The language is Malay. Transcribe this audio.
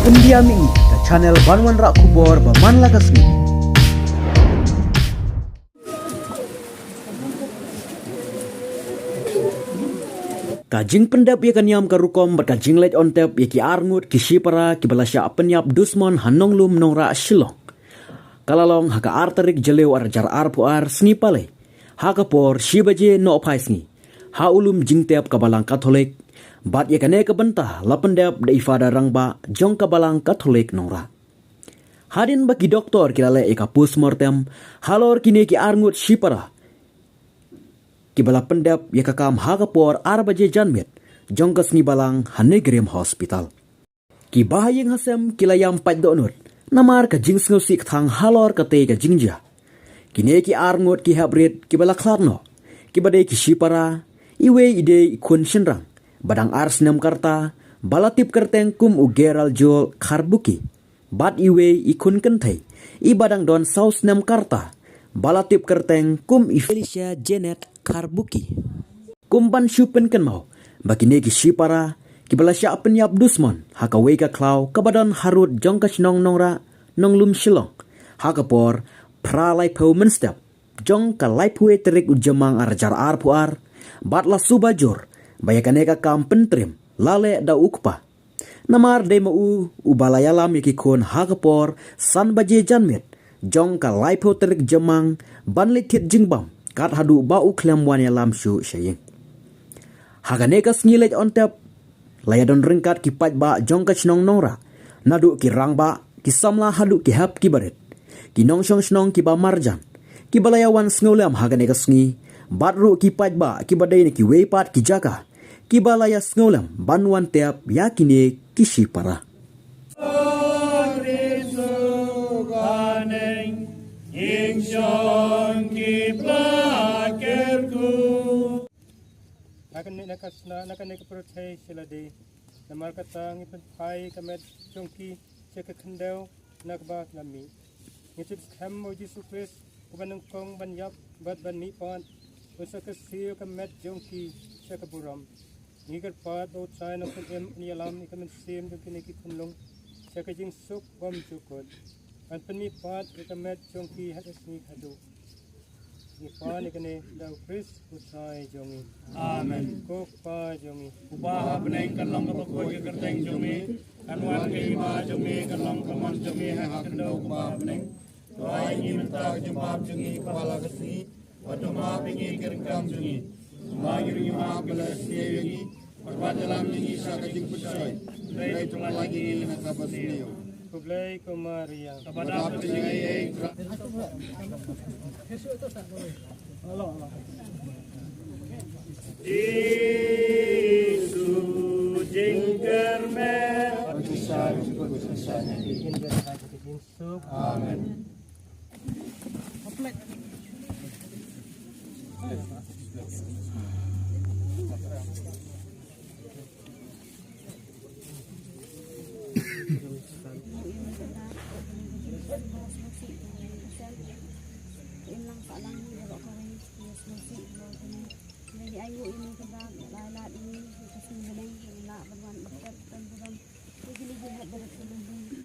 Undiam ini ke channel Banwan Rak Kubor Baman Lakasmi. Kajing pendap ya kanyam karukom berkajing let on tap ya ki arngut ki shipara ki balasya penyap dusmon hanong lum nongra shilong. Kalalong haka arterik jeleu arjar arpuar snipale. Haka por shibaje no paisni. Ha ulum jingtep kabalang Katolik. Bat ya kane kebentah lapendap da ifada rangba jong kabalang Katolik nongra. Hadin bagi doktor kilale eka postmortem halor kini ki arngut shipara. Kibala pendap ya kakam hagapor arbaje janmet jongkas ni balang hanegrem hospital. Ki bahayeng hasem kilayam pat donut namar ka jing ngusik thang halor kate ka jingja. Kine ki arngut ki habrit kibala klarno kibade ki shipara iwe ide ikun shinrang badang ars nam karta balatip kerteng kum ugeral jol karbuki bat iwe ikun kentai ibadang don saus nam karta balatip kerteng kum Felicia Janet Karbuki. Kumpan syupen kan mau. Bagi negi shipara. Kibala siya penyap dusmon. Haka weka klau. Kabadon harut jongkas nong nongra. Nong lum shilong. Haka por. Pralai pau menstep. Jong ka laipue terik ujemang arjar arpuar. Batla subajor. Bayakan eka kam pentrim. Lale da ukpa. Namar de mau ubalayalam yakikon haka por. San baje janmet. Jong ka laipo terik jemang. Banlitit jingbam. Kat hadu bau klem wan ya lam shu syaying. Haganeka sngilet on tap. Layadon ringkat ki pat ba jong ka chnong nongra. Nadu ki rang ba ki samla hadu ki hap ki baret. Ki nong shong shnong ki ba marjan. Ki balayawan sngolam haganeka sngi. Batru ki pat ba ki badai ki weipat ki jaka. Ki balaya sngolam banwan tap yakine ki shipara. Nakan nek protes silade namar katang ipan pai kamet chongki cek kendau nakba lami ngicik kham mo Yesus Kristus kubanang kong banyap bat bani pan usa ka siyo kamet jongki cek buram nigar pat bo chai no kem ni alam ikamen sim do kini kitunlong cek jing suk bom chukot an pani pat kamet jongki hadas ni hadu ni pa ni kene dau Kris usai jongi amen kok pa jongi ubah beneng kalong kapako ke kerteng jongi kanwan ke ma jongi kalong kaman jongi ha kendo ubah beneng doai ni minta jemaah jongi kepala kesi wadu ma pingi keringkam jongi ma yuri ma belas yewi perwadalam jongi sa kajing pusai dai tulang lagi na kabasniyo kublai ko Maria kepada penyanyi Yesu jingker mer amen.